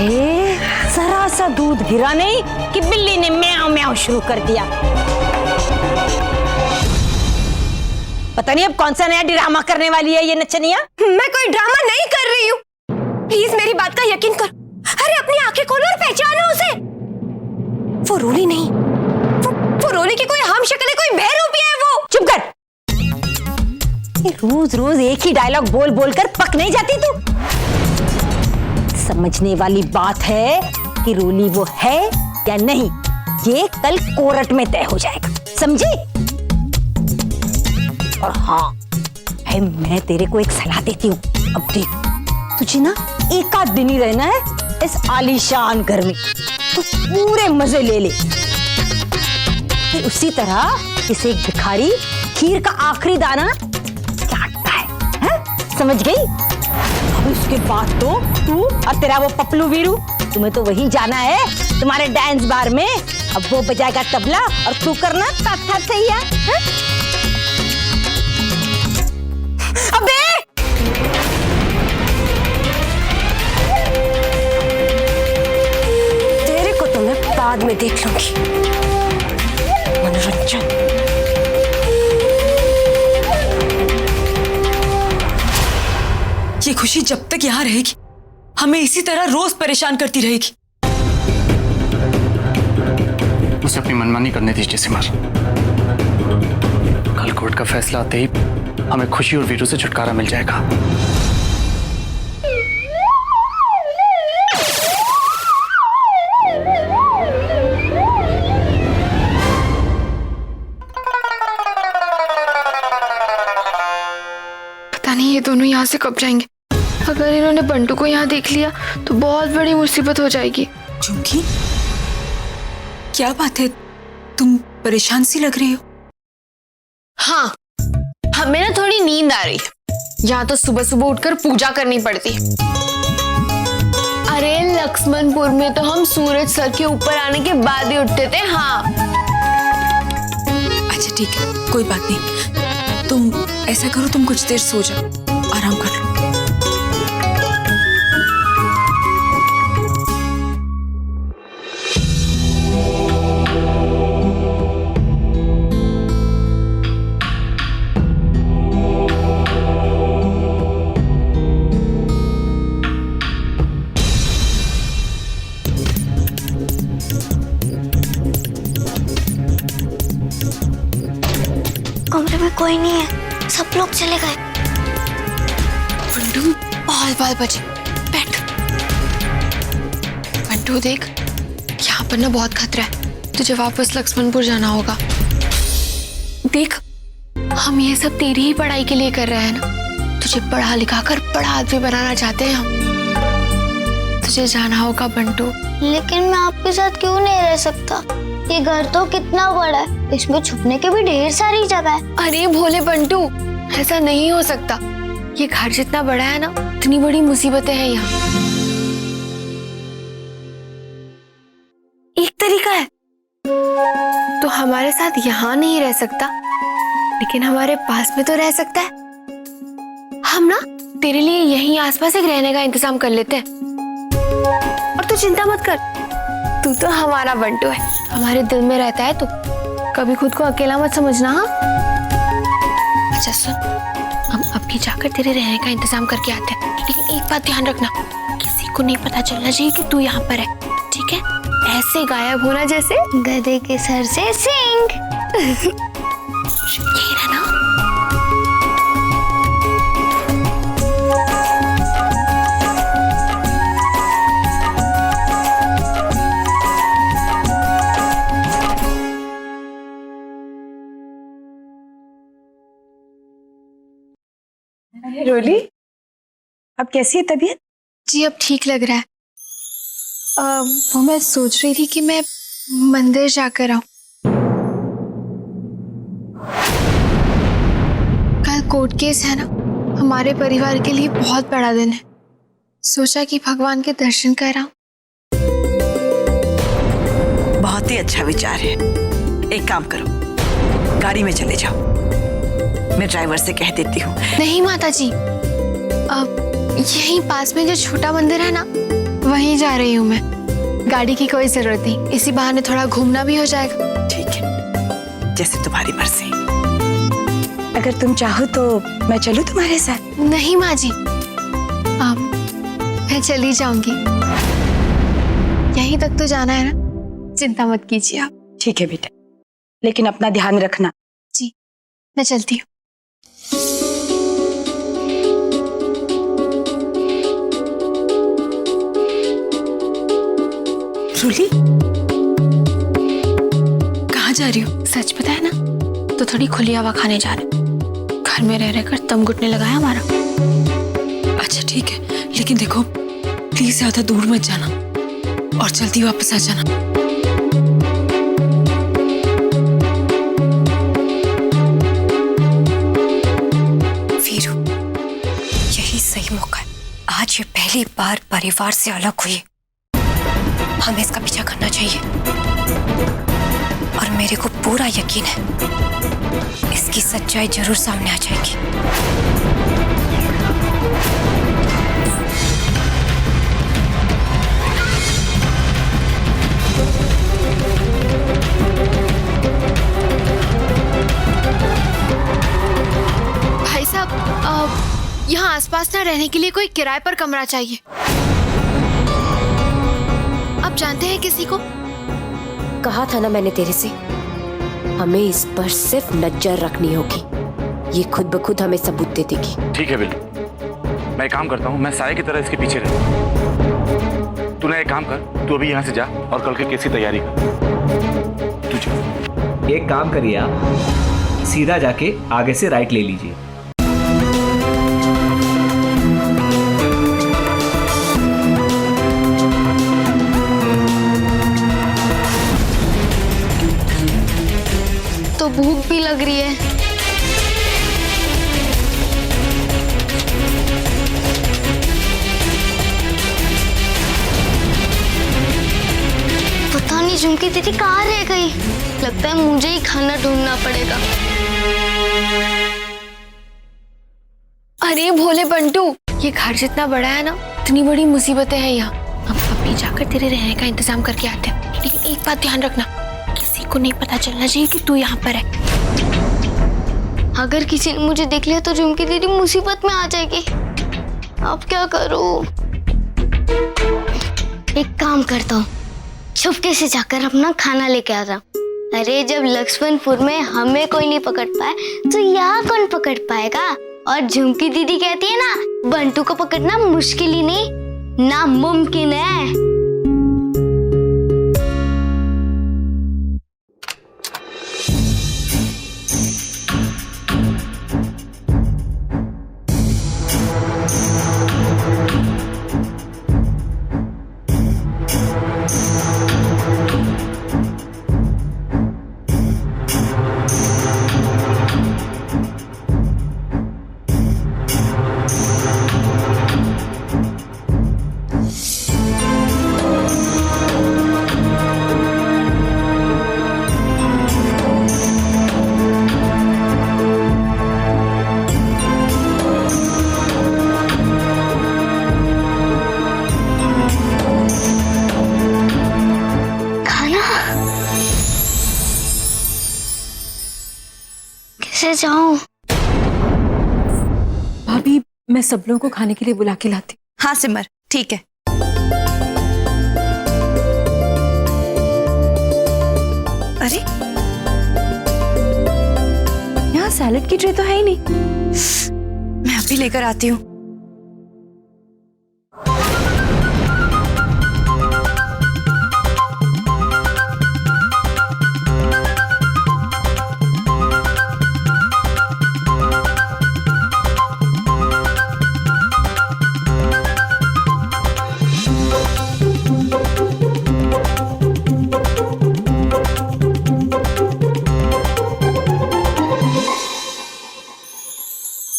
अरे जरा सा दूध गिरा नहीं कि बिल्ली ने म्याऊं म्याऊं शुरू कर दिया। पता नहीं अब कौन सा नया ड्रामा करने वाली है ये नचनिया। मैं कोई ड्रामा नहीं कर रही हूँ, प्लीज मेरी बात का यकीन करो। अरे अपनी आंखें खोलो और पहचानो उसे। वो रोली नहीं, वो रोली की कोई हम शक्ल है, कोई बहरूपी है वो। चुप कर। रोज रोज एक ही डायलॉग बोल बोल कर पक नहीं जाती तू? समझने वाली बात है कि रोली वो है या नहीं, ये कल कोर्ट में तय हो जाएगा, समझी? और हाँ है, मैं तेरे को एक सलाह देती हूँ। अब देख, तुझे ना एक आध दिन ही रहना है इस आलीशान घर में, तो पूरे मजे ले ले। फिर उसी तरह इसे एक भिखारी खीर का आखिरी दाना चाटता है? समझ गई? अब इसके बाद तो तू और तेरा वो पपलू वीरू, तुम्हें तो वहीं जाना है तुम्हारे डांस बार में। अब वो बजाएगा तबला और तू करना था सैया। अबे तेरे को तो मैं बाद में देख लूंगी। मनोरंजन। ये खुशी जब तक यहाँ रहेगी हमें इसी तरह रोज परेशान करती रहेगी। उसे अपनी मनमानी करने दीजिए सिमर। कल कोर्ट का फैसला आते ही हमें खुशी और वीरू से छुटकारा मिल जाएगा। पता नहीं ये दोनों यहाँ से कब जाएंगे। अगर इन्होंने बंटू को यहाँ देख लिया तो बहुत बड़ी मुसीबत हो जाएगी। चुमकी, क्या बात है, तुम परेशान सी लग रही हो। हाँ, हमें ना थोड़ी नींद आ रही है। यहाँ तो सुबह सुबह उठकर पूजा करनी पड़ती है। अरे लक्ष्मणपुर में तो हम सूरज सर के ऊपर आने के बाद ही उठते थे। हाँ अच्छा ठीक है, कोई बात नहीं। तुम ऐसा करो, तुम कुछ देर सो जाओ, आराम कर लो। कमरे में कोई नहीं है, सब लोग चले गए। बंटू, बहुत बाल बचे, बैठ। बंटू देख, यहाँ पर ना बहुत खतरा है, तुझे वापस लक्ष्मणपुर जाना होगा। देख, हम ये सब तेरी ही पढ़ाई के लिए कर रहे हैं ना। तुझे पढ़ा लिखा कर बड़ा आदमी बनाना चाहते हैं हम। तुझे जाना होगा बंटू। लेकिन मैं आपके साथ क्यों नहीं रह सकता? ये घर तो कितना बड़ा है, इसमें छुपने की भी ढेर सारी जगह है। अरे भोले बंटू, ऐसा नहीं हो सकता। ये घर जितना बड़ा है ना, इतनी बड़ी मुसीबतें हैं यहाँ। एक तरीका है, तो हमारे साथ यहाँ नहीं रह सकता, लेकिन हमारे पास में तो रह सकता है। हम ना तेरे लिए यहीं आसपास एक रहने का इंतजाम कर लेते हैं। और तू चिंता मत कर, तू तो हमारा बंटू है, हमारे दिल में रहता है तू। कभी खुद को अकेला मत समझना। हाँ अच्छा सुन, हम अभी जाकर तेरे रहने का इंतजाम करके आते हैं, लेकिन एक बात ध्यान रखना, किसी को नहीं पता चलना चाहिए कि तू यहाँ पर है, ठीक है? ऐसे गायब होना जैसे गधे के सर से सींग। यही रहना। रोली, अब कैसी है तबीयत? जी अब ठीक लग रहा है। वो मैं सोच रही थी कि मैं मंदिर जाकर आऊं। कल कोर्ट केस है ना, हमारे परिवार के लिए बहुत बड़ा दिन है। सोचा कि भगवान के दर्शन कराऊं। बहुत ही अच्छा विचार है। एक काम करो, गाड़ी में चले जाओ, मैं ड्राइवर से कह देती हूँ। नहीं माता जी, अब यहीं पास में जो छोटा मंदिर है ना, वहीं जा रही हूँ मैं। गाड़ी की कोई जरूरत नहीं, इसी बहाने थोड़ा घूमना भी हो जाएगा। ठीक है, जैसे तुम्हारी मर्जी। अगर तुम चाहो तो मैं चलूं तुम्हारे साथ? नहीं माँ जी, मैं चली जाऊंगी। यहीं तक तो जाना है ना, चिंता मत कीजिए आप। ठीक है बेटा, लेकिन अपना ध्यान रखना। जी, मैं चलती हूँ। रूली, कहाँ जा रही हो? सच पता है ना, तो थोड़ी खुली हवा खाने जा रहे। घर में रह रहकर दम घुटने लगा है हमारा। अच्छा ठीक है, लेकिन देखो प्लीज ज्यादा दूर मत जाना और जल्दी वापस आ जाना। वीरू, यही सही मौका है। आज ये पहली बार परिवार से अलग हुई, हमें इसका पीछा करना चाहिए। और मेरे को पूरा यकीन है इसकी सच्चाई जरूर सामने आ जाएगी। भाई साहब, यहाँ आसपास ना रहने के लिए कोई किराए पर कमरा चाहिए। आप जानते हैं किसी को? कहा था ना मैंने तेरे से, हमें इस पर सिर्फ नजर रखनी होगी। ये खुद ब खुद हमें सबूत दे देगी। ठीक है बिल्लू, मैं एक काम करता हूँ, मैं साये की तरह इसके पीछे रहूँ। तूने एक काम कर, तू अभी यहाँ से जा और कल के केस की तैयारी कर। तू जा। एक काम करिए, आप सीधा जाके आगे से राइट ले लीजिए। तो भूख भी लग रही है। पता नहीं झुमकी दीदी कहाँ रह गई। लगता है मुझे ही खाना ढूंढना पड़ेगा। अरे भोले बंटू, ये घर जितना बड़ा है ना, इतनी बड़ी मुसीबतें हैं यहाँ। हम अभी जाकर तेरे रहने का इंतजाम करके आते हैं, लेकिन एक बात ध्यान रखना, किसी को नहीं पता चलना चाहिए कि तू यहाँ पर है। अगर किसी ने मुझे देख लिया तो झुमकी दीदी मुसीबत में आ जाएगी। अब क्या करूं? एक काम करता हूँ, छुपके से जाकर अपना खाना लेके आता हूँ। अरे जब लक्ष्मणपुर में हमें कोई नहीं पकड़ पाए तो यहाँ कौन पकड़ पाएगा? और झुमकी दीदी कहती है ना, बंटू को पकड़ना मुश्किल ही नहीं, नामुमकिन है। कैसे जाऊं? भाभी, मैं सब लोगों को खाने के लिए बुला के लाती। हाँ सिमर, ठीक है। अरे यहाँ सैलेड की ट्रे तो है ही नहीं। मैं अभी लेकर आती हूँ।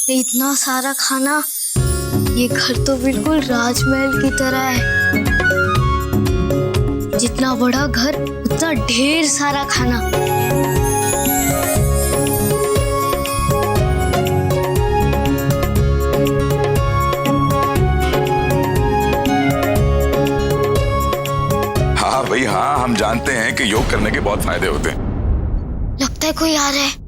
इतना सारा खाना, ये घर तो बिल्कुल राजमहल की तरह है। जितना बड़ा घर उतना ढेर सारा खाना। जानते हैं कि योग करने के बहुत फायदे होते हैं। लगता है कोई आ रहा है।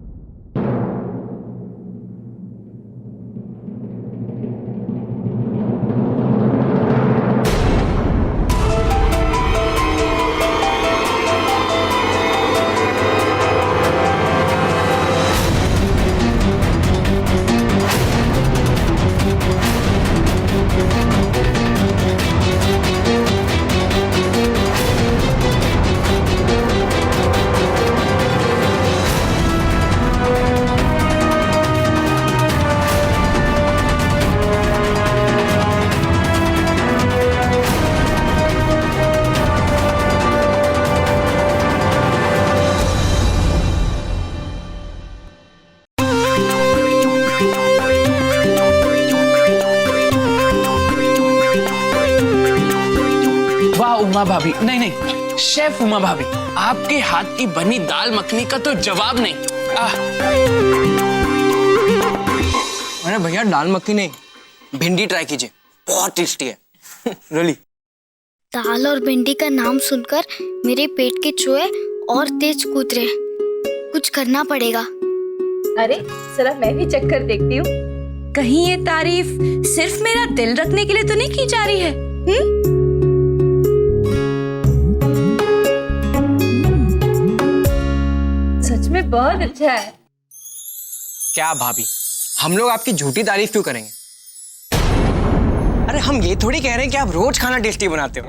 वाह उमा भाभी, नहीं नहीं शेफ उमा भाभी, आपके हाथ की बनी दाल मखनी का तो जवाब नहीं। अरे भैया दाल मखनी नहीं, भिंडी ट्राई कीजिए, बहुत टेस्टी है। रियली। दाल और भिंडी का नाम सुनकर मेरे पेट के चूहे और तेज कूद रहे। कुछ करना पड़ेगा। अरे जरा मैं भी चेक कर देखती हूँ, कहीं ये तारीफ सिर्फ मेरा दिल रखने के लिए तो नहीं की जा रही है। सच में बहुत अच्छा है। क्या भाभी, हम लोग आपकी झूठी तारीफ क्यों करेंगे? अरे हम ये थोड़ी कह रहे हैं कि आप रोज खाना टेस्टी बनाते हो।